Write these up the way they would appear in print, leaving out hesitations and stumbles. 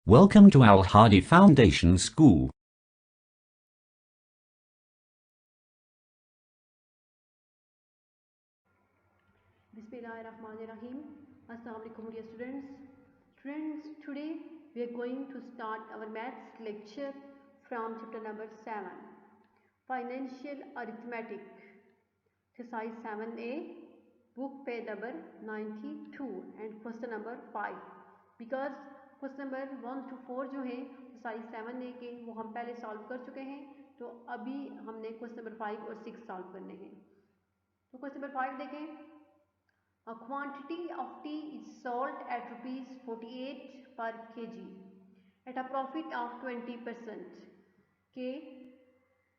Welcome to Al Hadi Foundation School. Bismillahirrahmanirrahim. Assalamu alaikum dear students. Students, today we are going to start our maths lecture from chapter number 7, Financial Arithmetic, exercise 7a, book page number 92 and question number 5. Because question number 1 to 4 जो है exercise 7a के वो हम पहले solve कर चुके हैं, तो अभी हमने question number 5 और 6 सॉल्व करने हैं। तो question number 5 देखें। A quantity of tea is sold at rupees 48 per kg at a profit of 20%। के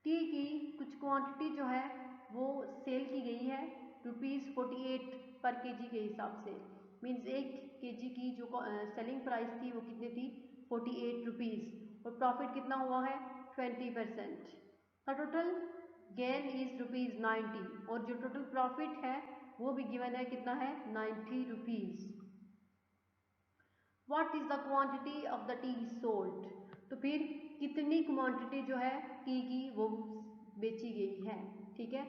टी की कुछ क्वांटिटी जो है वो सेल की गई है रुपीज़ 48 पर केजी के हिसाब से। मीन्स 1 केजी की जो सेलिंग प्राइस थी वो कितनी थी 48 रुपीज़ और प्रॉफिट कितना हुआ है 20%। The total gain is rupees 90 और जो टोटल प्रॉफिट है वो भी गिवन है कितना है 90 rupees. What is the quantity of the T sold, तो फिर कितनी क्वांटिटी जो है टी की वो बेची गई है। ठीक है,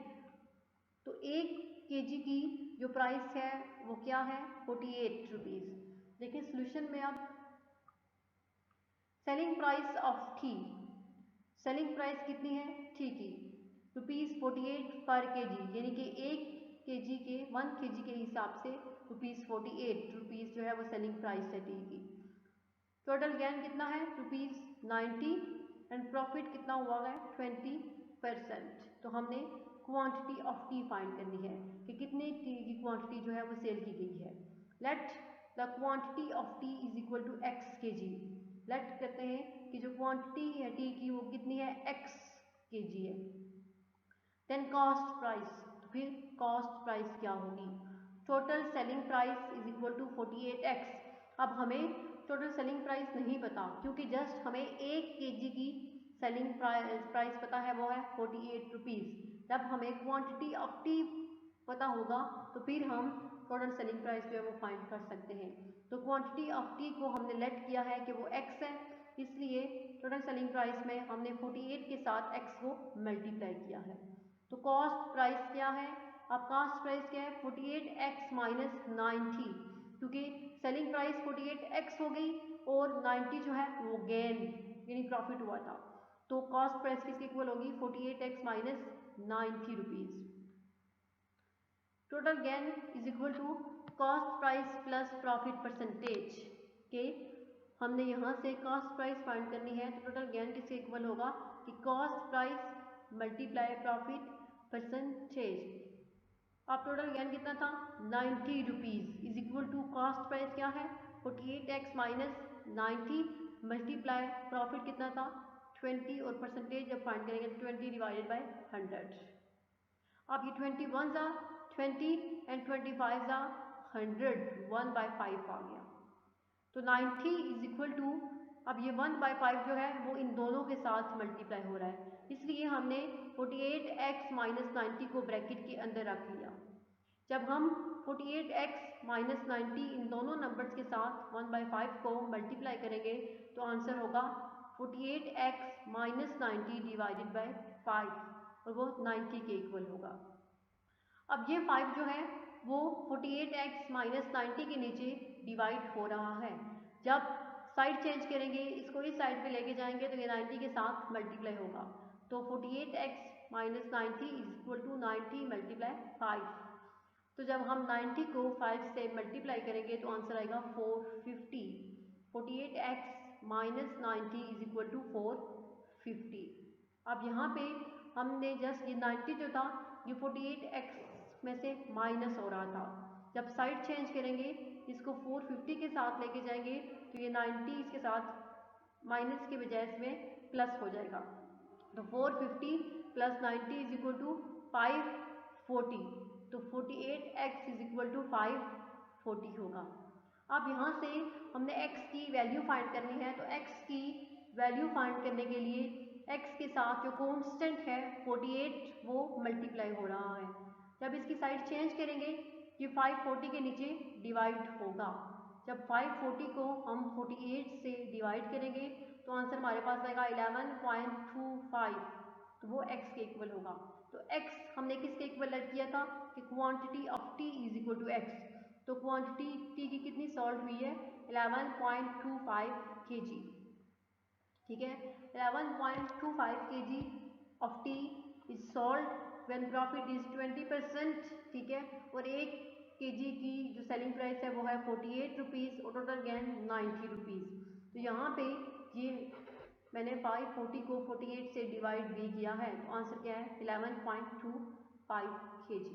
तो 1 केजी की जो प्राइस है वो क्या है 48 रुपीज़। देखिए सोल्यूशन में अब selling price of T, selling price कितनी है टी की रुपीज़ 48 पर केजी, यानी कि 1 केजी के 1 केजी के हिसाब से रुपीज़ 48 रुपीज़ जो है वो सेलिंग प्राइस है टी की। टोटल गेन कितना है रुपीज़ 90 एंड प्रॉफिट कितना हुआ है 20%। तो हमने क्वांटिटी ऑफ टी फाइंड करनी है कि कितने टी की क्वांटिटी जो है वो सेल की गई है। Let the quantity of T is equal to x k g. Late कहते हैं कि जो क्वांटिटी है टी की वो कितनी है एक्स के जी है। देन कॉस्ट प्राइस, तो फिर कॉस्ट प्राइस क्या होगी, total selling price is equal to 48x। अब हमें टोटल सेलिंग प्राइस नहीं पता क्योंकि जस्ट हमें 1 केजी की सेलिंग प्राइस पता है वो है 48 रुपीज़। जब हमें क्वांटिटी ऑफ टी पता होगा तो फिर हम टोटल सेलिंग प्राइस जो है वो फाइंड कर सकते हैं। तो क्वांटिटी ऑफ टी को हमने लेट किया है कि वो x है, इसलिए टोटल सेलिंग प्राइस में हमने 48 के साथ x को मल्टीप्लाई किया है। तो कॉस्ट प्राइस क्या है, अब कॉस्ट प्राइस क्या है 48x माइनस 90, क्योंकि सेलिंग प्राइस 48x हो गई और 90 जो है वो गेन यानी प्रॉफिट हुआ था। तो कॉस्ट प्राइस किसके इक्वल होगी 48x minus 90 rupees. Total gain is equal to cost price plus profit percentage के हमने यहाँ से कॉस्ट प्राइस फाइंड करनी है। तो टोटल गेन किसके इक्वल होगा कि cost price multiply profit percentage. अब टोटल गेन कितना था 90 rupees is equal to cost price क्या है 48x माइनस 90 मल्टीप्लाई प्रॉफिट कितना था 20 और परसेंटेज जब फाइंड करेंगे 20 डिवाइडेड बाय 100। अब ये 21 जा 20 एंड 25 जा 100, 1/5 आ गया। तो 90 इज इक्वल टू, अब ये 1/5 जो है वो इन दोनों के साथ मल्टीप्लाई हो रहा है, इसलिए हमने 48x माइनस 90 को ब्रैकेट के अंदर रख लिया। जब हम 48x माइनस 90 इन दोनों नंबर्स के साथ 1/5 को मल्टीप्लाई करेंगे तो आंसर होगा 48x माइनस 90 डिवाइडेड बाय 5 और वो 90 के इक्वल होगा। अब ये 5 जो है वो 48x माइनस 90 के नीचे डिवाइड हो रहा है। जब साइड चेंज करेंगे इसको इस साइड पे लेके जाएंगे तो ये 90 के साथ मल्टीप्लाई होगा। तो 48x minus 90 is equal to 90 multiply 5। तो जब हम 90 को 5 से मल्टीप्लाई करेंगे तो आंसर आएगा 450। 48x minus 90 is equal to 450। अब यहाँ पे हमने जस्ट ये 90 जो था ये 48x में से माइनस हो रहा था। जब साइड चेंज करेंगे इसको 450 के साथ लेके जाएंगे तो ये 90 इसके साथ माइनस के बजाय इसमें प्लस हो जाएगा। तो 450 प्लस 90 इज इक्वल टू 540। तो 48x इज इक्वल टू 540 होगा। अब यहाँ से हमने x की वैल्यू फाइंड करनी है। तो x की वैल्यू फाइंड करने के लिए x के साथ जो कांस्टेंट है 48 वो मल्टीप्लाई हो रहा है। जब इसकी साइड चेंज करेंगे ये 540 के नीचे डिवाइड होगा। जब 540 को हम 48 से डिवाइड करेंगे तो आंसर हमारे पास आएगा 11.25, तो वो x के इक्वल होगा। तो x हमने किसके इक्वल लेट किया था कि quantity of t is equal to x, तो क्वांटिटी t की कितनी सॉल्व हुई है 11.25 kg, ठीक है। 11.25 kg of T is sold when profit is 20%, ठीक है। और 1 kg की जो सेलिंग प्राइस है वो है 48 रुपीज़ और टोटल गेन 90 रुपीज़। तो यहाँ पे ये मैंने 540 को 48 से डिवाइड भी किया है, तो आंसर क्या है 11.25 kg।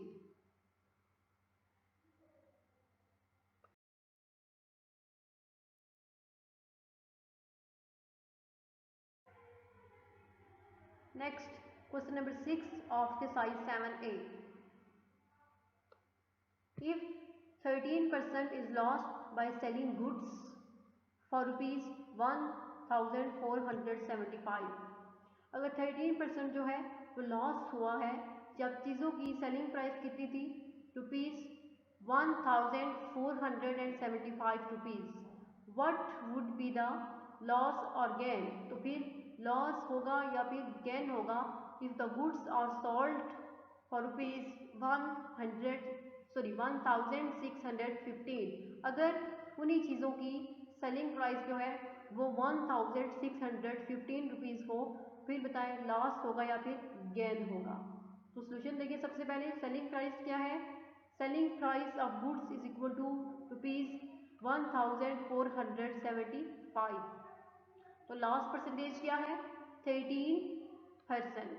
Next, question number 6 of the size 7A. If 13% is lost by selling goods for rupees 1475, अगर 13% जो है वो लॉस हुआ है जब चीज़ों की सेलिंग प्राइस कितनी थी rupees 1475 rupees, what would be the loss और गेन। तो फिर लॉस होगा या फिर गेन होगा if the goods are sold for rupees 1615, अगर उन्हीं चीज़ों की सेलिंग प्राइस जो है वो 1615 रुपीज़ हो, फिर बताएं लॉस होगा या फिर गेन होगा। तो सोल्यूशन देखिए, सबसे पहले सेलिंग प्राइस क्या है, selling price of goods is equal to rupees 1475, तो लॉस परसेंटेज क्या है 13%।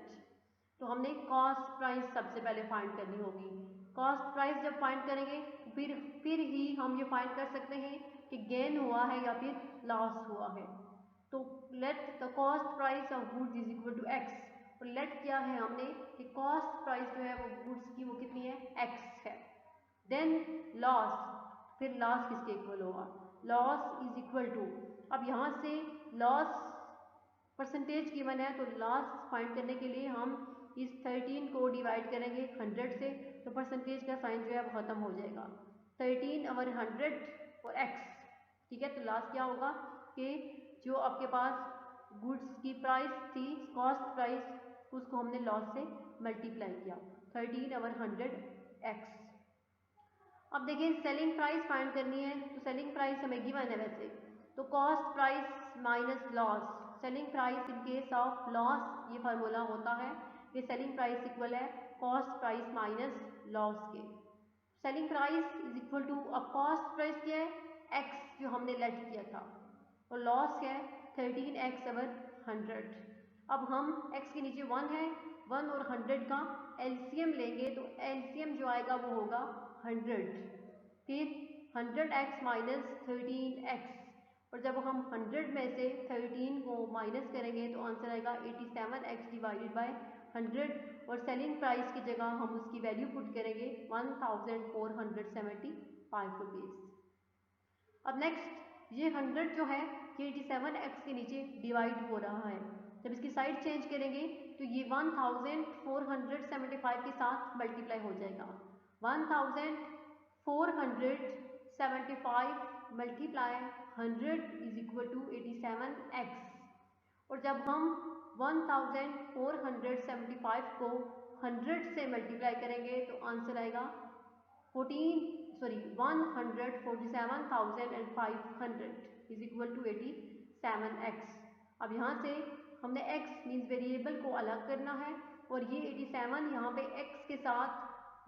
तो हमने कॉस्ट प्राइस सबसे पहले फाइंड करनी होगी। कॉस्ट प्राइस जब फाइंड करेंगे फिर ही हम ये फाइंड कर सकते हैं कि गेन हुआ है या फिर लॉस हुआ है। तो let the cost price of goods is equal to x, और लेट क्या है हमने कि कॉस्ट प्राइस जो है वो गुड्स की वो कितनी है एक्स है। देन लॉस, फिर लॉस किसके इक्वल होगा, लॉस इज इक्वल टू, अब यहाँ से लॉस परसेंटेज गिवन है तो लॉस फाइंड करने के लिए हम इस 13 को डिवाइड करेंगे 100 से, तो परसेंटेज का साइन जो है वो ख़त्म हो जाएगा। 13 ओवर 100 और x, ठीक है। तो लॉस क्या होगा कि जो आपके पास गुड्स की प्राइस थी कॉस्ट प्राइस, उसको हमने लॉस से मल्टीप्लाई किया 13 ओवर 100x। अब देखिए सेलिंग प्राइस फाइंड करनी है, तो सेलिंग प्राइस हमें गिवन है वैसे, तो cost price minus loss, selling price in case of loss ये फार्मूला होता है कि सेलिंग प्राइस इक्वल है कॉस्ट प्राइस माइनस लॉस के। Selling price is equal to, अब कॉस्ट प्राइस क्या है एक्स जो हमने लेट किया था, और लॉस क्या है 13x ओवर 100। अब हम x के नीचे 1 है, 1 और 100 का एलसीएम लेंगे तो एलसीएम जो आएगा वो होगा 100, फिर 100x माइनस 13x, और जब हम 100 में से 13 को माइनस करेंगे तो आंसर आएगा 87x डिवाइडेड बाय 100, और सेलिंग प्राइस की जगह हम उसकी वैल्यू पुट करेंगे 1475 रुपीज़। अब नेक्स्ट ये 100 जो है ये 87x के नीचे डिवाइड हो रहा है, जब इसकी साइड चेंज करेंगे तो ये 1475 के साथ मल्टीप्लाई हो जाएगा। 1475 multiply 100 is equal to 87x, और जब हम 1475 को 100 से मल्टीप्लाई करेंगे तो आंसर आएगा 147,500 इज इक्वल टू 87x। अब यहाँ से हमने x मीन्स वेरिएबल को अलग करना है, और ये 87 यहाँ पे x के साथ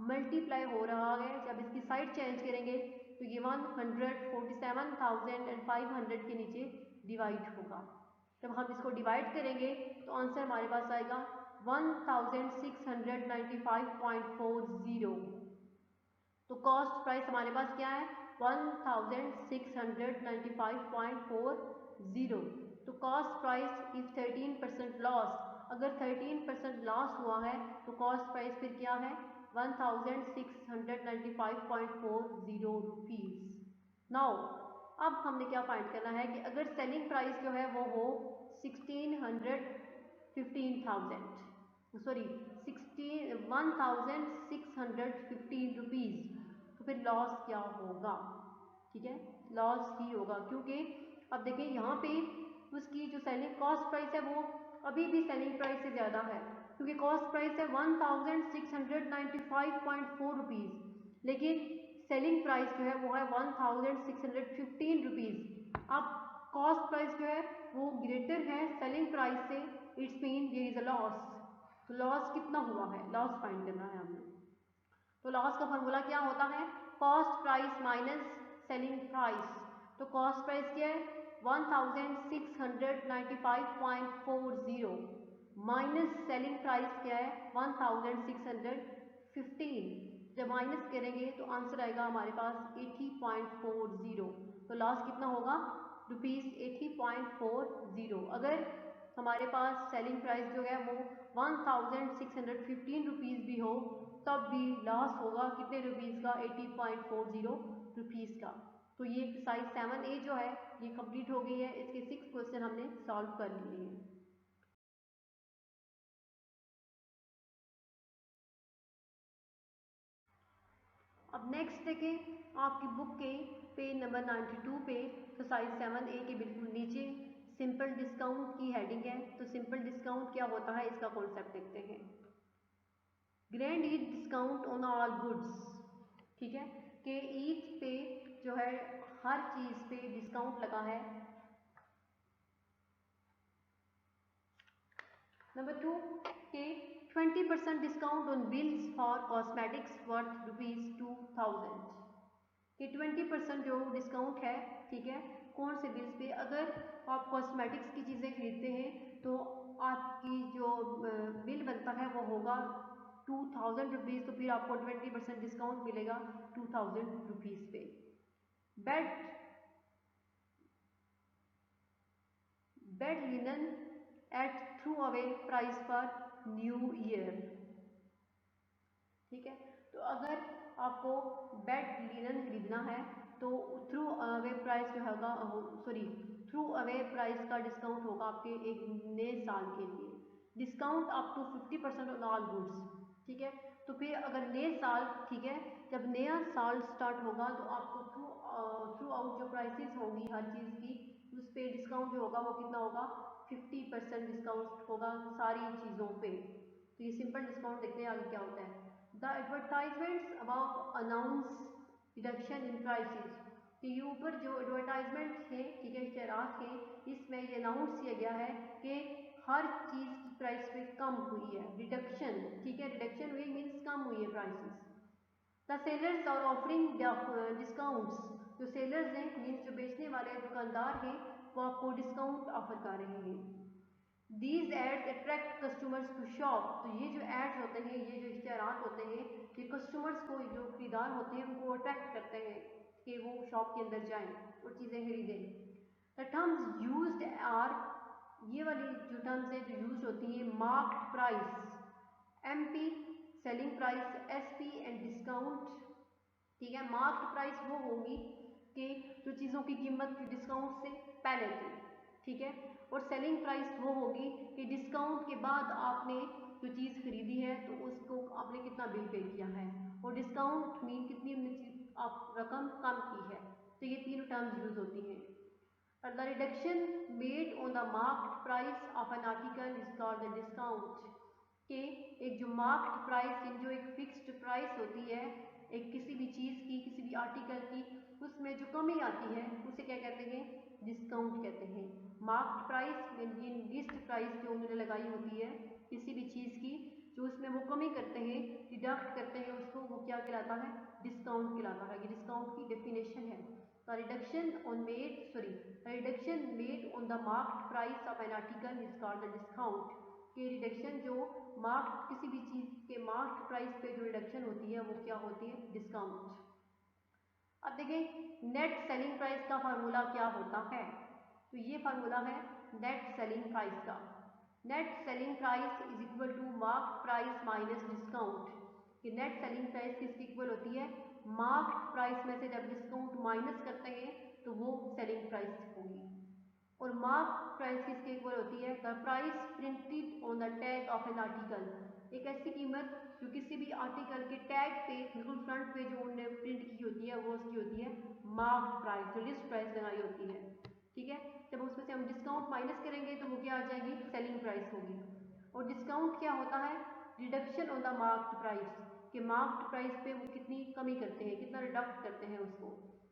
मल्टीप्लाई हो रहा है, जब इसकी साइड चेंज करेंगे तो ये 147,500 के नीचे डिवाइड होगा। जब हम इसको डिवाइड करेंगे तो आंसर हमारे पास आएगा 1695.40। तो कॉस्ट प्राइस हमारे पास क्या है 1695.40। तो कॉस्ट प्राइस इज 13% लॉस, अगर 13% लॉस हुआ है तो कॉस्ट प्राइस फिर क्या है 1695.40 रुपीज़। नाउ अब हमने क्या फाइंड करना है कि अगर सेलिंग प्राइस जो है वो हो 1615 रुपीज़, तो फिर लॉस क्या होगा। ठीक है, लॉस ही होगा, क्योंकि अब देखिए यहाँ पे उसकी जो सेलिंग कॉस्ट प्राइस है वो अभी भी सेलिंग प्राइस से ज़्यादा है, क्योंकि कॉस्ट प्राइस है 1695.4 रुपीज़, लेकिन सेलिंग प्राइस जो है वो है 1615 रुपीज़। अब कॉस्ट प्राइस जो है वो ग्रेटर है सेलिंग प्राइस से, it's mean there is a loss. तो लॉस कितना हुआ है, लॉस फाइंड करना है हमें। तो लॉस का फॉर्मूला क्या होता है, cost price minus selling price. तो कॉस्ट प्राइस क्या है 1695.40 माइनस सेलिंग प्राइस क्या है 1615। जब माइनस करेंगे तो आंसर आएगा हमारे पास 80.40। तो लॉस कितना होगा ₹80.40। अगर हमारे पास सेलिंग प्राइस जो है वो 1615 रुपीज़ भी हो तब भी लॉस होगा कितने रुपीज़ का, 80.40 रुपीज़ का। तो ये एक्सरसाइज 7A जो है ये कंप्लीट हो गई है, इसके 6 क्वेश्चन हमने सॉल्व कर लिए हैं। अब नेक्स्ट देखें, आपकी बुक के पेज नंबर 92 पे एक्सरसाइज 7A के बिल्कुल नीचे सिंपल डिस्काउंट की हेडिंग है। तो सिंपल डिस्काउंट क्या होता है इसका कॉन्सेप्ट देखते हैं। Grand Eid discount on all goods, ठीक है, कि ईद पे जो है हर चीज़ पे डिस्काउंट लगा है। नंबर 2 के 20% discount on bills for cosmetics worth ₹2000 कि 20% जो डिस्काउंट है, ठीक है, कौन से बिल्स पे। अगर आप कॉस्मेटिक्स की चीज़ें खरीदते हैं तो आपकी जो बिल बनता है वो होगा 2000 रुपीज़, तो फिर आपको 20% डिस्काउंट मिलेगा 2000 रुपीज़ पे। Bed linen at throw away price पर न्यू ईयर, ठीक है। तो अगर आपको बेड लिनन खरीदना है तो थ्रू अवे प्राइस जो होगा, थ्रू अवे प्राइस का डिस्काउंट होगा आपके एक नए साल के लिए। Discount up to 50% on all goods, ठीक है। तो फिर अगर नए साल, ठीक है, जब नया साल स्टार्ट होगा तो आपको थ्रू आउट जो प्राइसेस होंगी हर चीज़ की उस पर डिस्काउंट जो होगा वो कितना होगा 50% डिस्काउंट होगा सारी चीज़ों पे। तो ये सिंपल डिस्काउंट देखते हैं आगे क्या होता है। The advertisements about announce reduction in prices, कि ये ऊपर जो एडवर्टाइजमेंट है, ठीक है, इश्तहारात है, इसमें ये अनाउंस किया गया है कि हर चीज़ की प्राइस पे कम हुई है, रिडक्शन, ठीक है, रिडक्शन हुई मीन्स कम हुई है prices. The sellers are offering discounts, जो सेलर्स हैं मीन्स जो बेचने वाले दुकानदार हैं वो आपको डिस्काउंट ऑफर कर रहे हैं। These ads attract customers to shop, तो ये जो एड्स होते हैं, ये जो इश्तहारात होते हैं, ये कस्टमर्स को, जो खरीदार होते हैं उनको अट्रैक्ट करते हैं कि वो शॉप के अंदर जाएं और चीज़ें खरीदें। द टर्म्स यूज्ड आर, ये वाली जो टर्म्स हैं जो यूज होती हैं, marked price, MP selling price, SP and discount, ठीक है। मार्क्ड प्राइस वो होगी कि जो चीज़ों की कीमत डिस्काउंट से पहले थी, ठीक है, और सेलिंग प्राइस वो होगी कि डिस्काउंट के बाद आपने जो चीज़ खरीदी है तो उसको आपने कितना बिल पे किया है, और डिस्काउंट मीन कितनी आप रकम कम की है। तो ये तीनों टर्म्स यूज होती हैं। The reduction made on the marked price of an article is called the discount, कि एक जो मार्क्ड प्राइस, जो एक फिक्स्ड प्राइस होती है एक किसी भी चीज़ की, किसी भी आर्टिकल की, उसमें जो कमी आती है उसे क्या कहते हैं, डिस्काउंट कहते हैं। Marked price mean list price जो उन्होंने लगाई होती है किसी भी चीज़ की, जो उसमें वो कमी करते हैं, डिडक्ट करते हैं उसको, वो क्या कहलाता है, डिस्काउंट कहलाता है। ये डिस्काउंट की डेफिनेशन है। Reduction made on the marked price of an article is called the discount, कि रिडक्शन जो मार्क्ड किसी भी चीज़ के मार्क्ड प्राइस पे जो रिडक्शन होती है वो क्या होती है, डिस्काउंट। अब देखिए नेट सेलिंग प्राइस का फार्मूला क्या होता है। तो ये फार्मूला है नेट सेलिंग प्राइस का। Net selling price is equal to marked price minus discount, कि नेट सेलिंग प्राइस किसकी इक्वल होती है, मार्क्ड प्राइस में से जब डिस्काउंट माइनस करते हैं तो वो सेलिंग प्राइस होगी। और मार्क प्राइस किसके इक्वल होती है, the price printed on the tag of an article, एक ऐसी कीमत जो किसी भी आर्टिकल के टैग पे बिल्कुल फ्रंट पे जो उन्होंने प्रिंट की होती है वो उसकी होती है मार्क्ड प्राइस, जो लिस्ट प्राइस लगाई होती है। ठीक है, जब उसमें से हम डिस्काउंट माइनस करेंगे तो वो क्या आ जाएगी, सेलिंग प्राइस होगी। और डिस्काउंट क्या होता है, reduction on the marked price, कि मार्क्ड प्राइस पे वो कितनी कमी करते हैं, कितना रिडक्ट करते हैं उसको।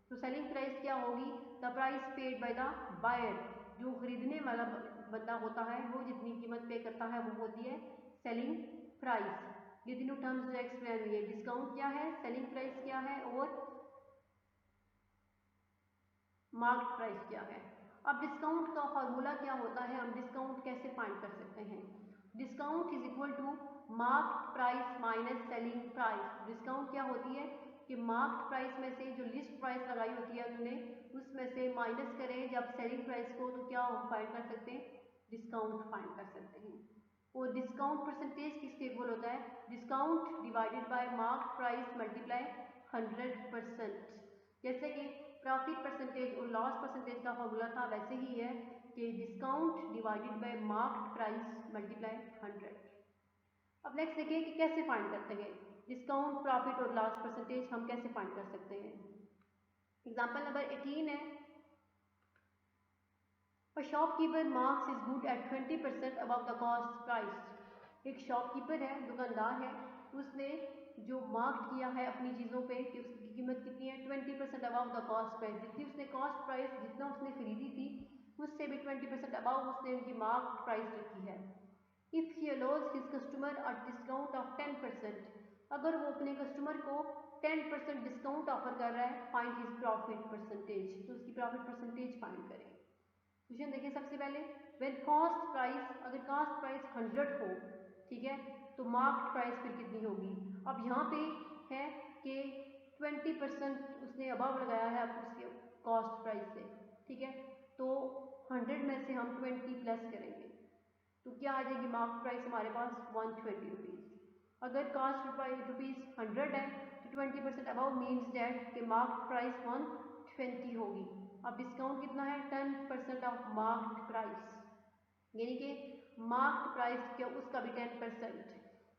तो सेलिंग प्राइस क्या होगी, the price paid by the buyer, जो खरीदने वाला बंदा होता है वो जितनी कीमत पे करता है वो होती है सेलिंग प्राइस। ये तीनों टर्म्स जो एक्सप्लेन हुई है, डिस्काउंट क्या है, सेलिंग प्राइस क्या है और मार्केट प्राइस क्या है। अब डिस्काउंट का फार्मूला क्या होता है, हम डिस्काउंट कैसे फाइंड कर सकते हैं। Discount is equal to market price minus selling price. Discount क्या होती है कि मार्केट प्राइस में से जो लिस्ट प्राइस लगाई होती है उन्होंने, उसमें से माइनस करें जब सेलिंग प्राइस को, तो क्या हम फाइंड कर सकते हैं, डिस्काउंट फाइंड कर सकते हैं। और डिस्काउंट परसेंटेज किसके इक्वल होता है, discount divided by market price multiply 100%। जैसे कि प्रॉफिट परसेंटेज और लॉस परसेंटेज का फॉर्मूला था, वैसे ही है कि discount divided by market price multiply 100। अब नेक्स्ट देखिए कि कैसे फाइंड करते हैं डिस्काउंट, प्रॉफिट और लॉस परसेंटेज हम कैसे फाइंड कर सकते हैं। एग्जांपल नंबर 18 है, A shopkeeper marks his good at 20% above the cost price। एक शॉपकीपर है, दुकानदार है, उसने जो मार्क किया है अपनी चीज़ों पे कि उसकी कीमत कितनी है, 20% अबव द कॉस्ट प्राइस। जितनी उसने कॉस्ट प्राइस जितना उसने खरीदी थी उससे भी 20% अबव उसने उनकी मार्क प्राइस रखी है। If he allows his customer a discount of 10%, अगर वो अपने कस्टमर को 10% डिस्काउंट ऑफर कर रहा है, फाइंड हिज प्रॉफिट परसेंटेज, तो उसकी प्रॉफिट परसेंटेज फाइंड करें। क्वेश्चन देखिए सबसे पहले, व्हेन कॉस्ट प्राइस, अगर कॉस्ट प्राइस 100 हो, ठीक है, तो मार्केट प्राइस फिर कितनी होगी। अब यहाँ पे है कि 20% उसने अबव लगाया है उसके कॉस्ट प्राइस से, ठीक है, तो 100 में से हम 20 प्लस करेंगे तो क्या आ जाएगी, मार्केट प्राइस हमारे पास 120 रुपीज़। अगर कॉस्ट रुपीज़ 100 है तो 20% अबव मीन्स डैट कि मार्केट प्राइस 120 होगी। अब डिस्काउंट कितना है, 10% ऑफ मार्केट प्राइस, यानी कि मार्केट प्राइस क्या उसका भी 10%।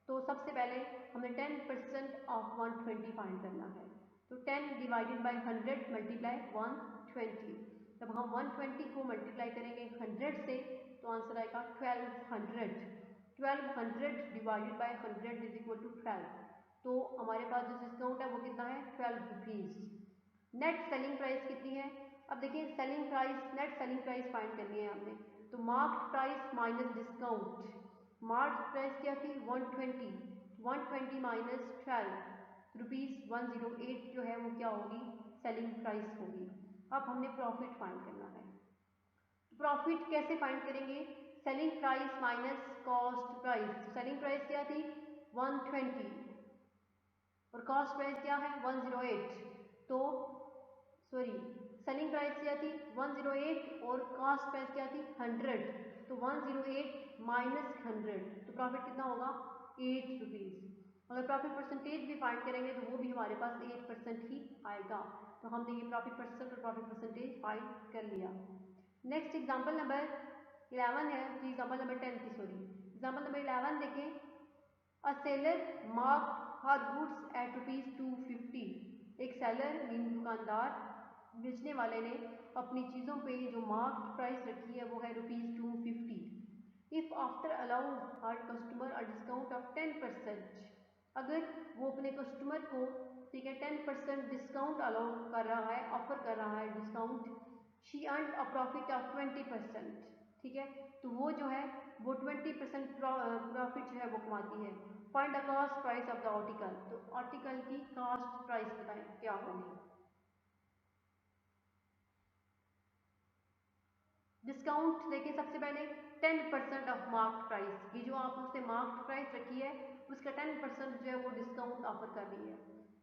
तो सबसे पहले हमें 10% ऑफ 120 फाइंड करना है, तो 10 डिवाइडेड बाई 100 मल्टीप्लाई 120। जब हम 120 को मल्टीप्लाई करेंगे 100 से तो आंसर आएगा 1200। 1200 divided by 100 is equal to 12। तो हमारे पास जो डिस्काउंट है वो कितना है, 12 रुपीज़। नेट सेलिंग प्राइस कितनी है, अब देखिए selling price, net selling price find करनी है हमने, तो market price minus discount. Market price क्या थी, 120, 120 माइनस 12 रुपीज़ 108 जो है वो क्या होगी, सेलिंग प्राइस होगी। अब हमने प्रॉफिट फाइंड करना है, तो प्रॉफिट कैसे फाइंड करेंगे, selling price minus cost price. Selling price क्या थी 120 और कॉस्ट प्राइस क्या है 108, तो सॉरी सेलिंग प्राइस क्या थी 108 और कॉस्ट प्राइस क्या थी 100, तो 108 माइनस 100, तो प्रॉफिट कितना होगा 8 रुपीज़। अगर प्रॉफिट परसेंटेज भी फाइंड करेंगे तो वो भी हमारे पास 8% ही आएगा। तो हमने ये प्रॉफिट परसेंट और प्रॉफिट परसेंटेज फाइंड कर लिया। नेक्स्ट एग्जाम्पल नंबर 11 है, तो एग्जाम्पल नंबर 10 की सॉरी, एग्जाम्पल नंबर 11 देखें, a seller mark her goods at ₹250। एक सेलर मीन दुकानदार, बेचने वाले ने अपनी चीज़ों पे जो मार्क प्राइस रखी है वो है ₹250। If after allow her customer a discount of 10%, अगर वो अपने कस्टमर को, ठीक है, 10% डिस्काउंट अलाउ कर रहा है, ऑफर कर रहा है discount, she earn a profit of 20%, ठीक है, तो वो जो है वो 20% प्रॉफिट जो है वो कमाती है। Find the cost price of the article, तो आर्टिकल की कॉस्ट प्राइस बताएं क्या होगी। डिस्काउंट देखिए सबसे पहले 10% ऑफ मार्केट प्राइस, ये जो आप उसने मार्केट प्राइस रखी है उसका 10% जो है वो डिस्काउंट ऑफर कर रही है।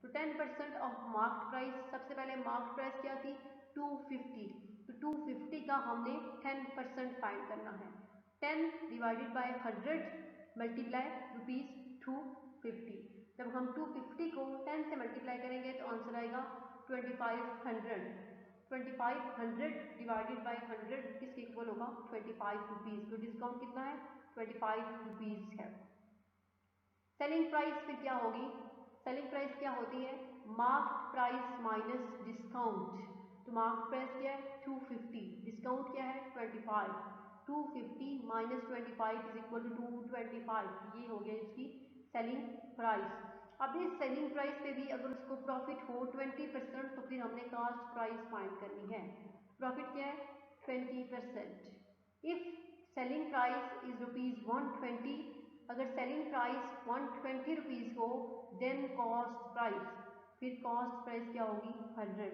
तो 10% ऑफ मार्केट प्राइस, सबसे पहले मार्केट प्राइस क्या थी 250, तो 250 का हमने 10% फाइंड करना है। 10 डिवाइडेड बाय 100 मल्टीप्लाई ₹250। जब हम 250 को 10 से मल्टीप्लाई करेंगे तो आंसर आएगा 2500। 2500 डिवाइडेड बाई 100 किसके इक्वल होगा 25 रुपीज़। तो डिस्काउंट कितना है 25 रुपीज़ है। सेलिंग प्राइस फिर क्या होगी, सेलिंग प्राइस क्या होती है, मार्क्ड प्राइस माइनस डिस्काउंट। तो मार्क्ड प्राइस क्या है 250, डिस्काउंट क्या है 25, 250 माइनस 25 इज इक्वल टू 225, ये हो गया इसकी सेलिंग प्राइस। अब इस सेलिंग प्राइस पे भी अगर उसको प्रॉफिट हो 20% तो फिर हमने कास्ट प्राइस फाइंड करनी है। प्रॉफिट क्या है 20%। इफ सेलिंग प्राइस इज ₹120, अगर सेलिंग प्राइस 120 रुपीज़ हो देन कॉस्ट प्राइस, फिर कॉस्ट प्राइस क्या होगी 100,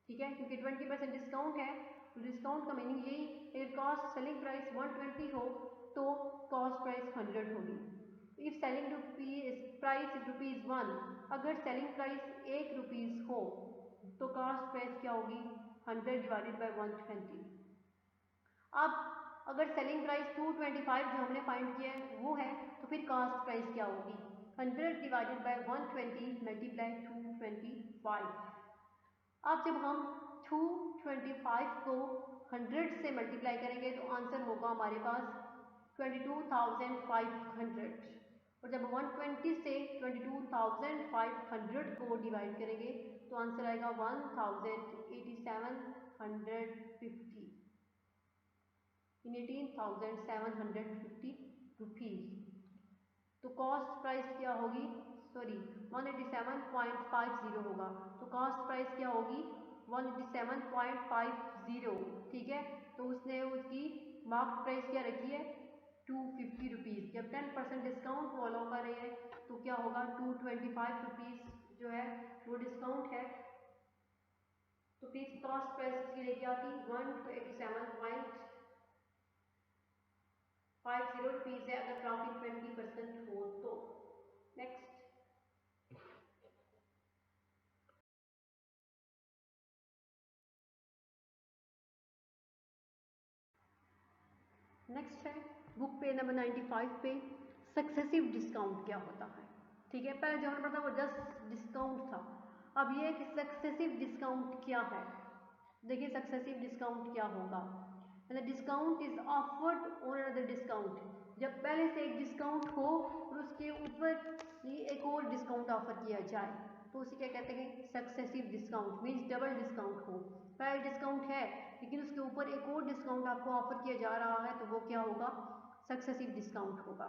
ठीक है, क्योंकि 20% डिस्काउंट है तो डिस्काउंट का मीनिंग यही, अगर कॉस्ट सेलिंग प्राइस 120 हो तो कॉस्ट प्राइस 100 होगी। इफ सेलिंग प्राइस इज ₹1, अगर सेलिंग प्राइस 1 रुपीज़ हो तो कॉस्ट प्राइस क्या होगी 100 डिवाइडेड बाय 120। अब अगर सेलिंग प्राइस 225 जो हमने फाइंड किया है वो है तो फिर कॉस्ट प्राइस क्या होगी 100 डिवाइडेड बाय 120 मल्टीप्लाई 225। अब जब हम 225 को 100 से मल्टीप्लाई करेंगे तो आंसर होगा हमारे पास 22,500, और जब 120 से 22,500 को डिवाइड करेंगे तो आंसर आएगा 1,8750 इन 18,750 रुपीज़। तो कॉस्ट प्राइस क्या होगी, सॉरी 187.50 होगा, तो कॉस्ट प्राइस क्या होगी 187.50, ठीक है। तो उसने उसकी मार्केट प्राइस क्या रखी है 250 रुपीज़, जब 10% डिस्काउंट वो अलाउ कर रहे हैं तो क्या होगा 225 रुपीज़ जो है वो डिस्काउंट है, तो फिर कॉस्ट प्राइस की लेके आती 187.50 रुपीज़ है अगर प्रॉफिट 20% हो तो। नेक्स्ट नेक्स्ट है बुक पे नंबर 95 पे सक्सेसिव डिस्काउंट क्या होता है, ठीक है। पहले जो हमने पढ़ा था वो जस्ट डिस्काउंट था, अब ये कि सक्सेसिव डिस्काउंट क्या है। देखिए सक्सेसिव डिस्काउंट क्या होगा, discount is offered on another discount, जब पहले से एक डिस्काउंट हो और उसके ऊपर एक और डिस्काउंट ऑफर किया जाए तो उसे क्या कहते हैं successive discount, means double discount हो, पहले डिस्काउंट है लेकिन उसके ऊपर एक और डिस्काउंट आपको ऑफर किया जा रहा है तो वो क्या होगा सक्सेसिव डिस्काउंट होगा।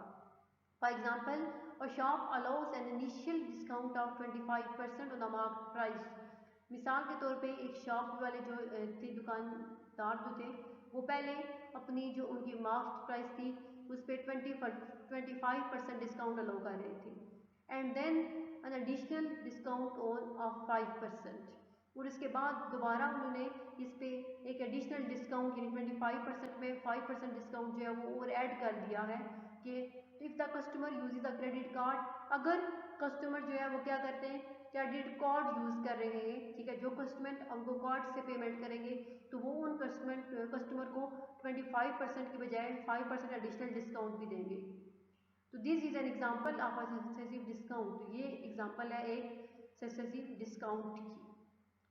For example a shop allows an initial discount of 25% on the market price, मिसाल के तौर पे एक शॉप वाले जो थे दुकानदार जो थे वो पहले अपनी जो उनकी मार्केट प्राइस थी उस पर 25% डिस्काउंट अलाउ कर रहे थे, and then an additional discount on of 5%, और इसके बाद दोबारा उन्होंने इस पे एक एडिशनल डिस्काउंट यानी 25% में 5% डिस्काउंट जो है वो और ऐड कर दिया है कि if the customer uses the credit card, अगर कस्टमर जो है वो क्या करते हैं क्रेडिट कार्ड यूज़ कर रहे हैं, ठीक है, जो कस्टमर उनको कार्ड से पेमेंट करेंगे तो वो उन कस्टमर को 25% की बजाय 5% एडिशनल डिस्काउंट भी देंगे। तो this is an example of a successive discount, ये एग्जाम्पल है एक सक्सेसिव डिस्काउंट की।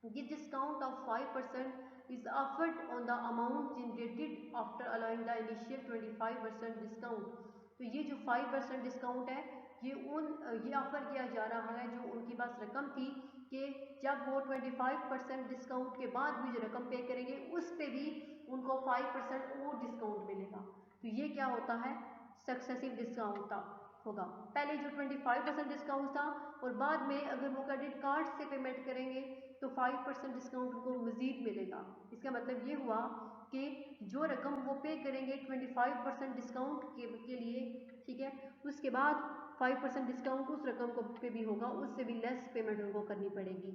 This discount of 5% is offered on the amount generated after allowing the initial 25% discount। तो ये जो 5% डिस्काउंट है ये ऑफर किया जा रहा है जो उनके पास रकम थी कि जब वो 25% डिस्काउंट के बाद भी जो रकम पे करेंगे उस पे भी उनको 5% और डिस्काउंट मिलेगा। तो ये क्या होता है सक्सेसिव डिस्काउंट था होगा, पहले जो 25% डिस्काउंट था और बाद में अगर वो क्रेडिट कार्ड से पेमेंट करेंगे तो 5% डिस्काउंट उनको मज़ीद मिलेगा। इसका मतलब ये हुआ कि जो रकम वो पे करेंगे 25% डिस्काउंट के लिए, ठीक है, उसके बाद 5% डिस्काउंट उस रकम को पे भी होगा, उससे भी लेस पेमेंट उनको करनी पड़ेगी।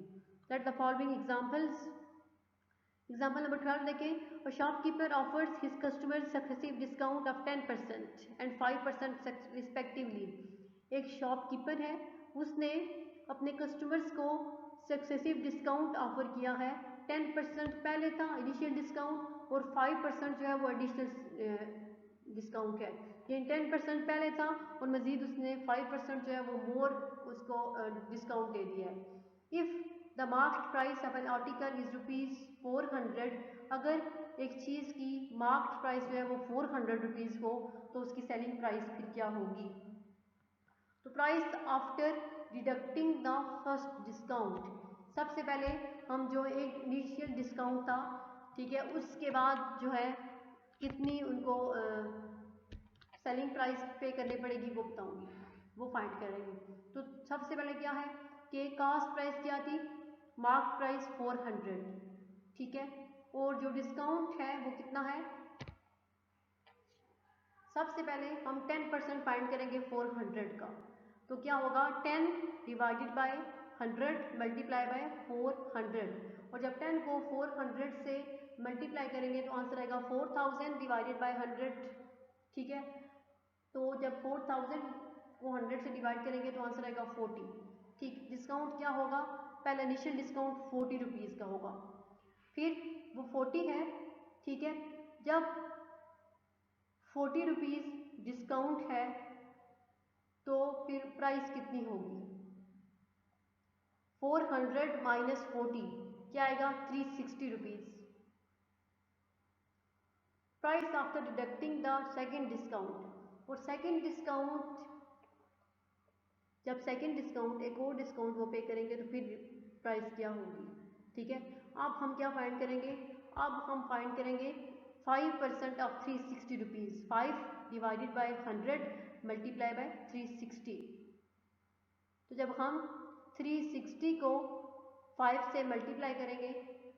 Let the following examples. Example number 12 देखें, और shopkeeper offers his customer successive discount of 10% and 5% respectively. एक शॉपकीपर है उसने अपने कस्टमर्स को सक्सेसिव डिस्काउंट ऑफर किया है, 10% पहले था इनिशियल डिस्काउंट और 5% जो है वो एडिशनल डिस्काउंट है, ये 10% पहले था और मज़ीद उसने 5% जो है वो मोर उसको डिस्काउंट दे दिया है। If the market price of an article is ₹400, अगर एक चीज़ की मार्केट प्राइस जो है वो 400 रुपीज़ हो तो उसकी सेलिंग प्राइस फिर क्या होगी। तो price after deducting the first discount, सबसे पहले हम जो एक इनिशियल डिस्काउंट था, ठीक है, उसके बाद जो है कितनी उनको सेलिंग प्राइस पे करनी पड़ेगी वो बताऊंगी, वो फाइंड करेंगे। तो सबसे पहले क्या है कि कॉस्ट प्राइस क्या थी, मार्क प्राइस 400, ठीक है, और जो डिस्काउंट है वो कितना है। सबसे पहले हम 10% फाइंड करेंगे 400 का, तो क्या होगा 10 डिवाइडेड बाय 100 मल्टीप्लाई बाय 400, और जब 10 को 400 से मल्टीप्लाई करेंगे तो आंसर आएगा 4000 डिवाइडेड बाय 100, ठीक है। तो जब 4000 को 100 से डिवाइड करेंगे तो आंसर आएगा 40, ठीक। डिस्काउंट क्या होगा, पहले इनिशियल डिस्काउंट 40 रुपीज़ का होगा, फिर वो 40 है, ठीक है। जब 40 रुपीज़ डिस्काउंट है तो फिर प्राइस कितनी होगी, 400 माइनस 40 क्या आएगा 360 rupees. Price after deducting the second discount, और सेकेंड डिस्काउंट जब सेकेंड डिस्काउंट एक और डिस्काउंट वो पे करेंगे तो फिर प्राइस क्या होगी, ठीक है। अब हम क्या फाइंड करेंगे, अब हम फाइंड करेंगे 5% of 360 rupees, 5 divided by 100 multiply by 360। तो जब हम 360 को 5 से मल्टीप्लाई करेंगे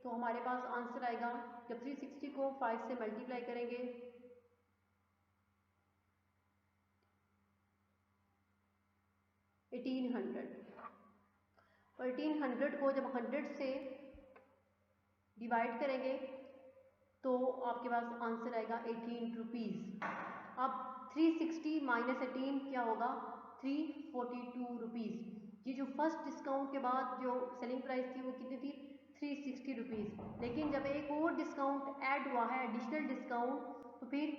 तो हमारे पास आंसर आएगा, जब 360 को 5 से मल्टीप्लाई करेंगे 1800, और 1800 को जब 100 से डिवाइड करेंगे तो आपके पास आंसर आएगा 18 रुपीज़। अब 360 माइनस 18 क्या होगा 342 रुपीज़। ये जो फर्स्ट डिस्काउंट के बाद जो सेलिंग प्राइस थी वो कितनी थी 360 रुपीज़, लेकिन जब एक और डिस्काउंट ऐड हुआ है एडिशनल डिस्काउंट तो फिर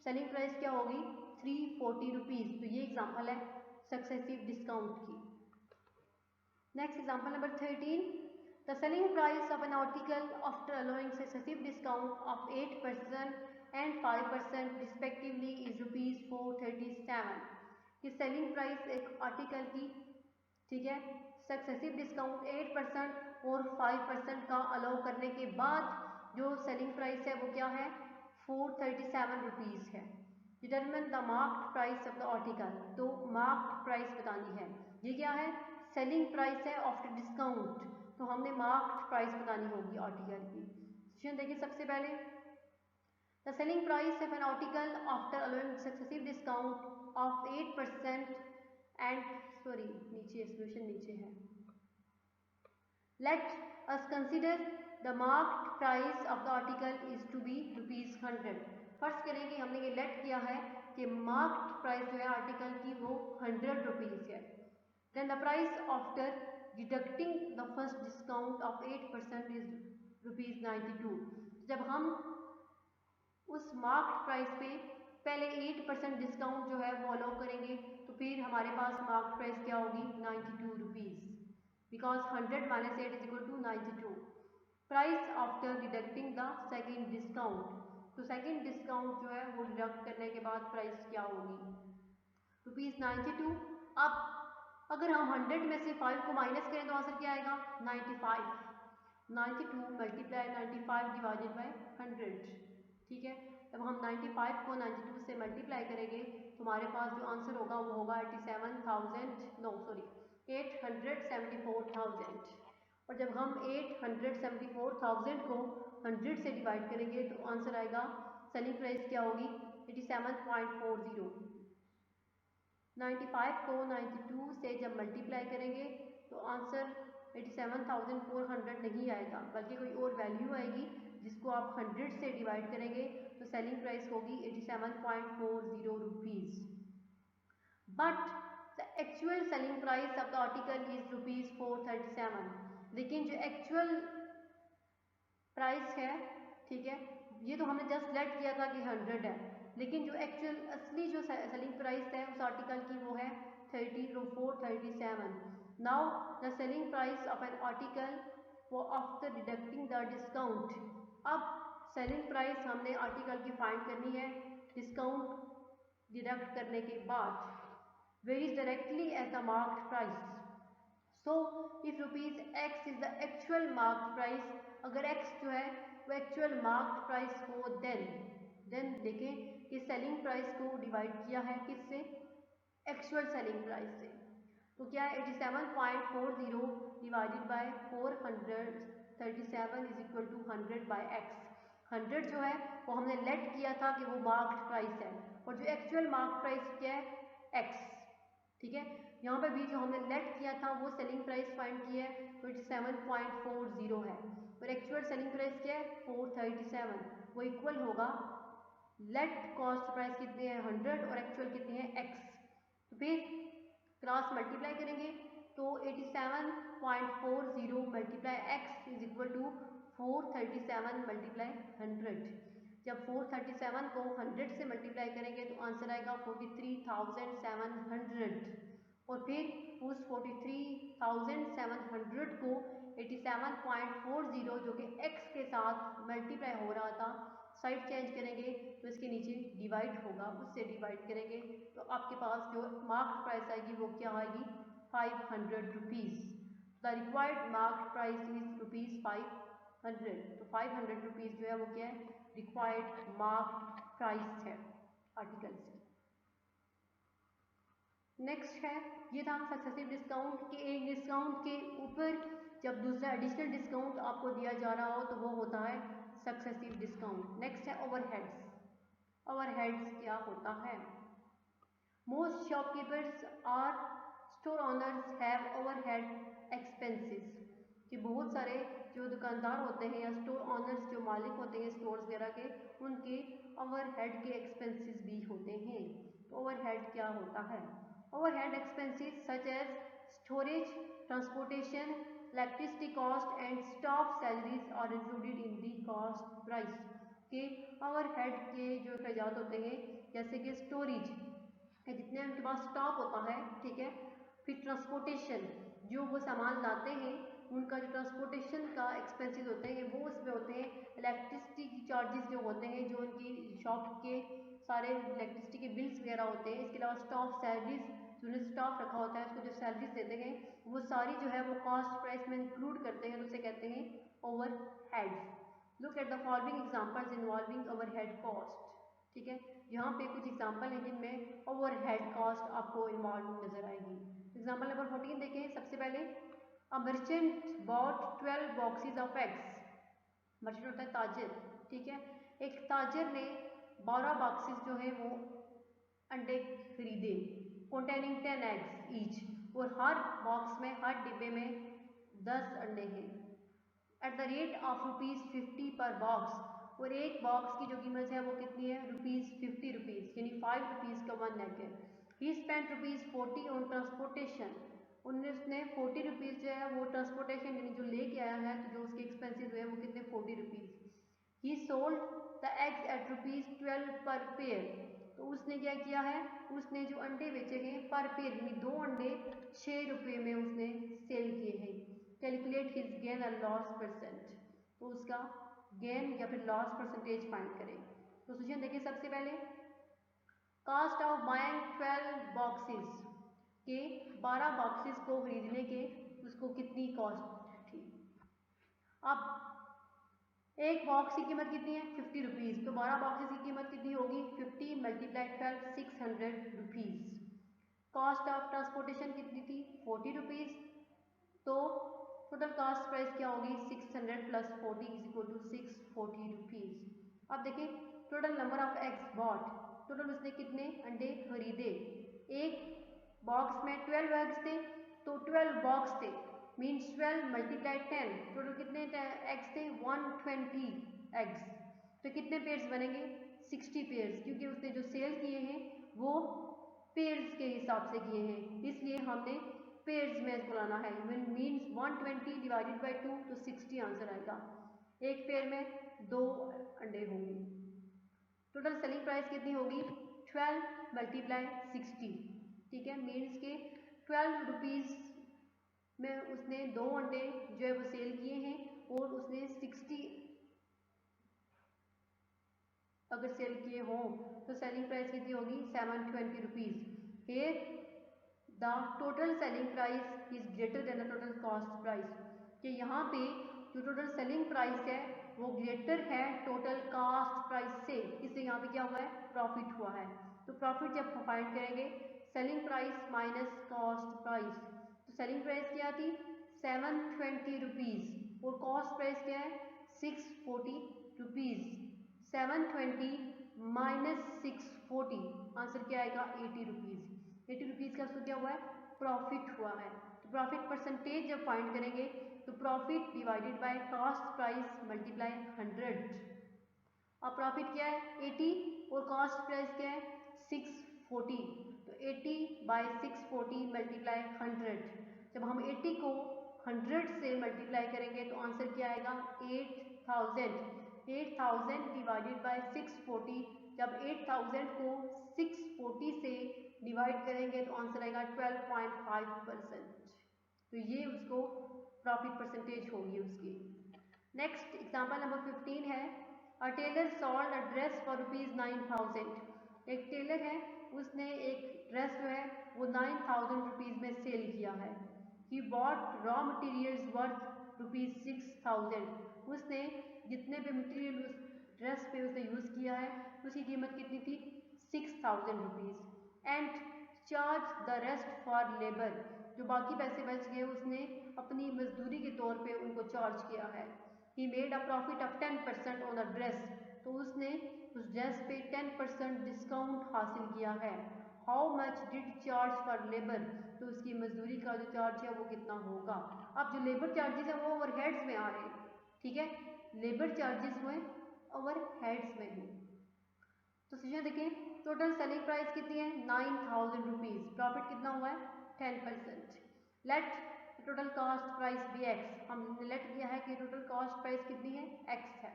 सेलिंग प्राइस क्या होगी 340 रुपीज़। तो ये एग्जांपल है सक्सेसिव डिस्काउंट की। Next example number 13, the selling price of an article after allowing successive discount of 8% and 5% respectively is rupees 437। ये सेलिंग प्राइस एक आर्टिकल की, ठीक है, सक्सेसिव डिस्काउंट 8% और 5% का अलाउ करने के बाद जो सेलिंग प्राइस है वो क्या है 437 रुपीज़ है। Determine the marked price of the article, तो मार्क्ड प्राइस बतानी है। ये क्या है सेलिंग प्राइस है आफ्टर डिस्काउंट, तो हमने मार्क्ड प्राइस बतानी होगी आर्टिकल की। क्वेश्चन देखिए सबसे पहले, the selling price of an article after allowing successive discount of 8% and sorry नीचे सोल्यूशन नीचे है। Let us consider the marked price of the article is to be ₹100। First करेंगे हमने ये लेट किया है कि मार्क्ड प्राइस जो है आर्टिकल की वो 100 रुपीज़ है। Then the price after deducting the first discount of 8% is ₹92। जब हम उस मार्क्ड प्राइस पे पहले 8% डिस्काउंट जो है वो अलाउ करेंगे तो फिर हमारे पास मार्क्ड प्राइस क्या होगी 92 rupees, because 100 minus 8 is equal to 92। Price after deducting the second discount, तो सेकेंड डिस्काउंट जो है वो डिडक्ट करने के बाद प्राइस क्या होगी ₹92। अब अगर हम 100 में से 5 को माइनस करें तो आंसर क्या आएगा 95। 92 मल्टीप्लाई 95 डिवाइडेड बाय 100, ठीक है। जब हम 95 को 92 से मल्टीप्लाई करेंगे तो हमारे पास जो आंसर होगा वो होगा 874,000। और जब हम 874,000 को 100 से डिवाइड करेंगे तो आंसर आएगा सेलिंग प्राइस क्या होगी 87.40। 95 को 92 से जब मल्टीप्लाई करेंगे तो आंसर 87,400 नहीं आएगा, बल्कि कोई और वैल्यू आएगी जिसको आप 100 से डिवाइड करेंगे तो सेलिंग प्राइस होगी 87.40 rupees. But the actual selling price of the article is ₹437। लेकिन जो एक्चुअल प्राइस है, ठीक है, ये तो हमने जस्ट लेट किया था कि 100 है, लेकिन जो एक्चुअल असली जो सेलिंग प्राइस है उस आर्टिकल की वो है 437। Now the selling price of an article वो आफ्टर डिडक्टिंग द डिस्काउंट। अब सेलिंग प्राइस हमने आर्टिकल की फाइंड करनी है डिस्काउंट डिडक्ट करने के बाद। varies directly as the marked price. So if rupees x is the actual marked price, अगर x जो है वो actual marked price हो, then देखें कि सेलिंग प्राइस को डिवाइड किया है किससे, एक्चुअल सेलिंग प्राइस से। तो क्या है 87.40 divided by 437 is equal to 100 by x। 100 जो है वो हमने लेट किया था कि वो मार्क्ड प्राइस है, और जो एक्चुअल मार्क्ड प्राइस क्या है, x। ठीक है, यहाँ पे भी जो हमने लेट किया था वो सेलिंग प्राइस फाइंड की है, तो 87.40 है, और एक्चुअल सेलिंग प्राइस क्या है 437, वो इक्वल होगा लेट कॉस्ट प्राइस कितनी है 100 और एक्चुअल कितनी है x। तो फिर क्रॉस मल्टीप्लाई करेंगे तो 87.40 multiply x is equal to 437 multiply 100। जब 437 को 100 से मल्टीप्लाई करेंगे तो आंसर आएगा 43,700, और फिर उस 43,700 को 87.40 जो कि x के साथ मल्टीप्लाई हो रहा था, साइड चेंज करेंगे तो इसके नीचे डिवाइड होगा, उससे डिवाइड करेंगे तो आपके पास जो मार्क्ड प्राइस आएगी वो क्या आएगी 500 rupees. The required marked price is rupees 500। तो 500 रुपीज़ जो है वो क्या है, रिक्वायर्ड मार्क्ड प्राइस है आर्टिकल से। नेक्स्ट है, ये था सक्सेसिव डिस्काउंट कि एक डिस्काउंट के ऊपर जब दूसरा एडिशनल डिस्काउंट आपको दिया जा रहा हो तो वो होता है सक्सेसिव डिस्काउंट। नेक्स्ट है ओवरहेड्स। ओवरहेड्स क्या होता है, मोस्ट शॉपकीपर्स और store owners have overhead expenses, कि बहुत सारे जो दुकानदार होते हैं या स्टोर ओनर्स जो मालिक होते हैं स्टोर्स वगैरह के, उनके ओवरहेड के एक्सपेंसेस भी होते हैं। तो ओवरहेड क्या होता है, overhead expenses such as storage, transportation, electricity cost and staff salaries are included in the cost price. के ओवरहेड के जो अखराजात होते हैं जैसे कि स्टोरेज, जितने उनके पास स्टॉक होता है, ठीक है, फिर ट्रांसपोर्टेशन, जो वो सामान लाते हैं उनका जो ट्रांसपोर्टेशन का एक्सपेंसेस होते हैं वो उसमें होते हैं, इलेक्ट्रिसिटी की चार्जेस जो होते हैं, जो उनकी शॉप के सारे इलेक्ट्रिसिटी के बिल्स वगैरह होते हैं, इसके अलावा स्टाफ सैलरीज, जो उन्हें स्टाफ रखा होता है उसको जो सैलरीज देते हैं वो सारी जो है वो कॉस्ट प्राइस में इंक्लूड करते हैं, तो उसे कहते हैं overheads. Look at the following examples involving overhead cost. ठीक है, यहाँ पे कुछ एग्जांपल हैं जिनमें ओवरहेड कॉस्ट आपको इन्वॉल्व नजर आएगी। एग्जांपल नंबर 14 देखें। सबसे पहले a merchant bought 12 boxes of eggs. Merchant होता है ताजिर, ठीक है, एक ताजिर ने 12 बॉक्सेस जो है वो अंडे खरीदे, containing 10 eggs each, और हर बॉक्स में, हर डिब्बे में 10 अंडे हैं। एट द रेट ऑफ ₹50 पर बॉक्स, और एक बॉक्स की जो कीमत है वो कितनी है ₹50, यानी 5 रुपीज़ का 1 एग है। ही स्पेंट ₹40 ऑन ट्रांसपोर्टेशन, उसने 40 रुपीज़ जो है वो ट्रांसपोर्टेशन यानी जो लेके आया है, तो जो उसके एक्सपेंसेस हुए वो कितने 40 rupees. He sold the eggs eight ₹12 पर पेयर, तो उसने क्या किया है, उसने जो अंडे बेचे हैं पर पेयर यानी 2 अंडे 6 रुपये में उसने सेल किए हैं। Calculate his gain and loss percent, तो उसका गेन या फिर लॉस परसेंटेज फाइंड करें। तो सोचिए, देखिए सबसे पहले कास्ट ऑफ बाइंग 12 बॉक्सेस, के 12 बॉक्सेस को खरीदने के उसको कितनी कॉस्ट थी। अब एक बॉक्स की कीमत कितनी है 50 रुपीज़, तो 12 बॉक्सेस की कीमत कितनी होगी 50 multiply 12 600 rupees. Cost of transportation कितनी थी 40 रुपीज़, तो टोटल कॉस्ट प्राइस क्या होगी 600 plus 40 is equal to 640 rupees. अब देखिए total number of eggs bought, total उसने कितने अंडे खरीदे, एक बॉक्स में 12 एग्स थे तो 12 बॉक्स थे, मीन्स 12 मल्टीप्लाई 10, टोटल कितने एग्स थे 120 एग्स, तो कितने पेयर्स बनेंगे 60 पेयर्स, क्योंकि उसने जो सेल किए हैं वो पेयर्स के हिसाब से किए हैं, इसलिए हमने पेयर्स में इसको लाना है। मीन्स 120 डिवाइडेड बाई 2 तो 60 आंसर आएगा। एक पेयर में 2 अंडे होंगे। टोटल सेलिंग प्राइस कितनी होगी 12 मल्टीप्लाई 60, ठीक है, मीन्स के 12 रुपीज़ में उसने 2 अंडे जो है वो सेल किए हैं, और उसने 60 अगर सेल किए हों तो सेलिंग प्राइस कितनी होगी 720 रुपीज़। फिर the total selling price is greater than the total cost price, कि यहाँ पे जो टोटल सेलिंग प्राइस है वो ग्रेटर है टोटल कॉस्ट प्राइस से, इसलिए यहाँ पे क्या हुआ है, प्रॉफिट हुआ है। तो प्रॉफिट जब हम फाइंड करेंगे selling price minus cost price, तो सेलिंग प्राइस क्या थी 720 रुपीज़ और कॉस्ट प्राइस क्या है 640 रुपीज़। 720 माइनस 640 आंसर क्या आएगा 80 रुपीज़। 80 रुपीज़ का उसको क्या हुआ है, प्रॉफिट हुआ है। तो प्रॉफिट परसेंटेज जब फाइंड करेंगे तो profit divided by cost price multiply 100। अब प्रॉफिट क्या है 80 और कॉस्ट प्राइस क्या है 640, तो 80 बाई 640 मल्टीप्लाई 100। जब हम 80 को 100 से मल्टीप्लाई करेंगे तो आंसर क्या आएगा 8000। 8000 डिवाइडेड बाय 640, जब 8000 को 640 से डिवाइड करेंगे तो आंसर आएगा 12.5%। तो ये उसको प्रॉफिट परसेंटेज होगी उसकी। नेक्स्ट एग्जांपल नंबर 15 है, a tailor sold a dress for ₹9000। एक टेलर है उसने एक ड्रेस जो है वो 9000 रुपीज़ में सेल किया है। He bought raw materials worth ₹6000। उसने जितने भी मटेरियल उस ड्रेस पे उसने यूज़ किया है उसकी कीमत कितनी थी 6000 rupees. And charge the rest for labour, जो बाकी पैसे बच गए उसने अपनी मजदूरी के तौर पे उनको चार्ज किया है। He made a profit of 10% on the dress, तो उसने उस ड्रेस पे 10% डिस्काउंट हासिल किया है। How much did charge for labour, तो उसकी मजदूरी का जो चार्ज है वो कितना होगा। अब जो लेबर चार्जेस है वो ओवरहेड्स में आ रहे हैं, ठीक है, लेबर चार्जेस हुए ओवरहेड्स में ही। तो सीधे देखें टोटल सेलिंग प्राइस कितनी है 9000 रुपीज़, प्रॉफिट कितना हुआ है 10%। Let total cost price be x, हमने लेट किया है कि टोटल कॉस्ट प्राइस कितनी है एक्स है।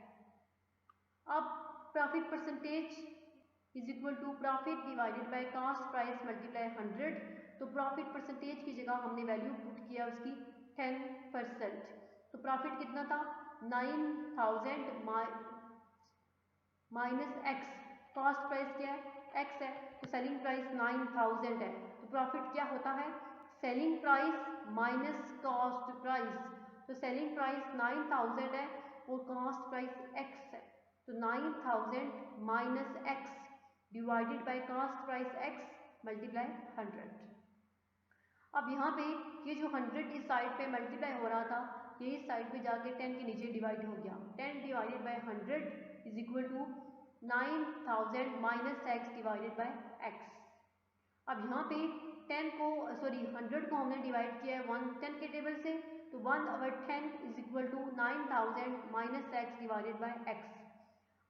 अब profit percentage is equal to profit divided by cost price multiply 100। तो प्रॉफिट परसेंटेज की जगह हमने वैल्यू पुट किया उसकी 10%। तो प्रॉफिट कितना था 9000 माइनस एक्स, कॉस्ट प्राइस क्या है एक्स है, तो सेलिंग प्राइस 9000 है, तो प्रॉफिट क्या होता है selling price minus cost price. तो सेलिंग प्राइस 9000 है और कॉस्ट प्राइस एक्स है, तो 9000 minus x divided by cost price x multiply 100। अब यहाँ पे ये जो 100 इस साइड पे मल्टीप्लाई हो रहा था ये इस साइड पे जाके 10 के नीचे डिवाइड हो गया। 10 divided by 100 is equal to 9000 minus x divided by x. अब यहाँ पे 100 को हमने डिवाइड किया है 10 के टेबल से, तो 1/10 is equal to 9000 minus x divided by x.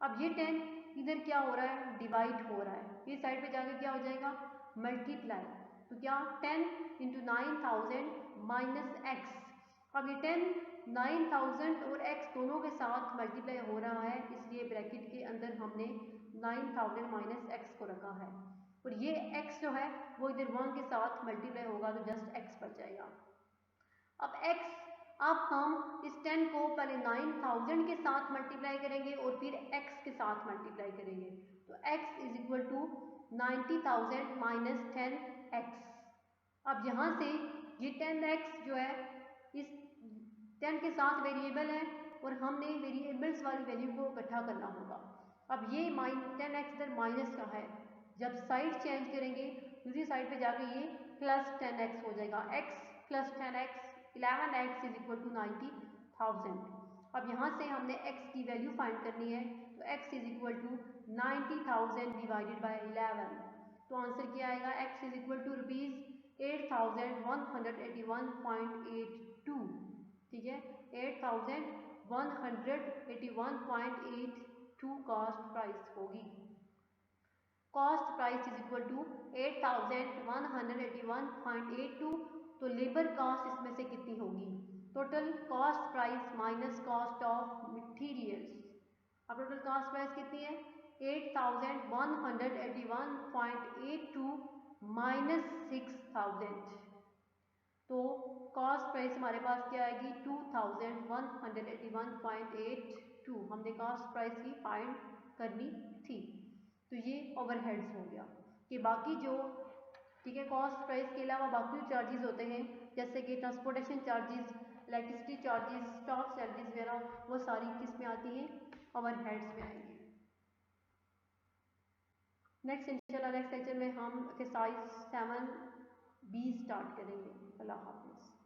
अब ये 10 इधर क्या हो रहा है डिवाइड हो रहा है, इस साइड पे जाके क्या हो जाएगा मल्टीप्लाई, तो क्या 10 इंटू 9000 माइनस एक्स। अब ये 10 9000 और x दोनों के साथ मल्टीप्लाई हो रहा है, इसलिए ब्रैकेट के अंदर हमने 9000 माइनस एक्स को रखा है, और ये x जो है वो इधर 1 के साथ मल्टीप्लाई होगा तो जस्ट x बच जाएगा। अब हम इस 10 को पहले 9000 के साथ मल्टीप्लाई करेंगे और फिर x के साथ मल्टीप्लाई करेंगे, तो x is equal to 90000 minus 10x। अब यहाँ से ये 10x जो है इस 10 के साथ वेरिएबल है और हमने वेरिएबल्स वाली वैल्यू को इकट्ठा करना होगा। अब ये 10x इधर माइनस का है, जब साइड चेंज करेंगे दूसरी साइड पे जाके ये प्लस 10x हो जाएगा। x plus 10x 11x is equal to 90000। अब यहाँ से हमने x की वैल्यू फाइंड करनी है, तो x is equal to 90000 divided by 11, तो आंसर क्या आएगा x इज इक्वल टू ₹8181.82। ठीक है 8181.82 कॉस्ट प्राइस होगी। Cost price is equal to 8181.82, तो लेबर कॉस्ट इसमें से कितनी होगी total cost price minus cost of materials. अब टोटल कॉस्ट प्राइस कितनी है 8181.82 माइनस 6000, तो कॉस्ट प्राइस हमारे पास क्या आएगी 2181.82। हमने कॉस्ट प्राइस की फाइंड करनी थी। तो ये ओवरहेड्स हो गया कि बाकी जो ठीक है। कॉस्ट प्राइस के अलावा बाकी चार्जेस होते हैं जैसे कि transportation charges, electricity charges, staff salaries वगैरह, वो सारी किस में आती हैं, ओवरहेड्स में आएंगे। नेक्स्ट इंशाल्लाह नेक्स्ट लेक्चर में हम एक्सरसाइज 7B स्टार्ट करेंगे। अल्लाह हाफिज़।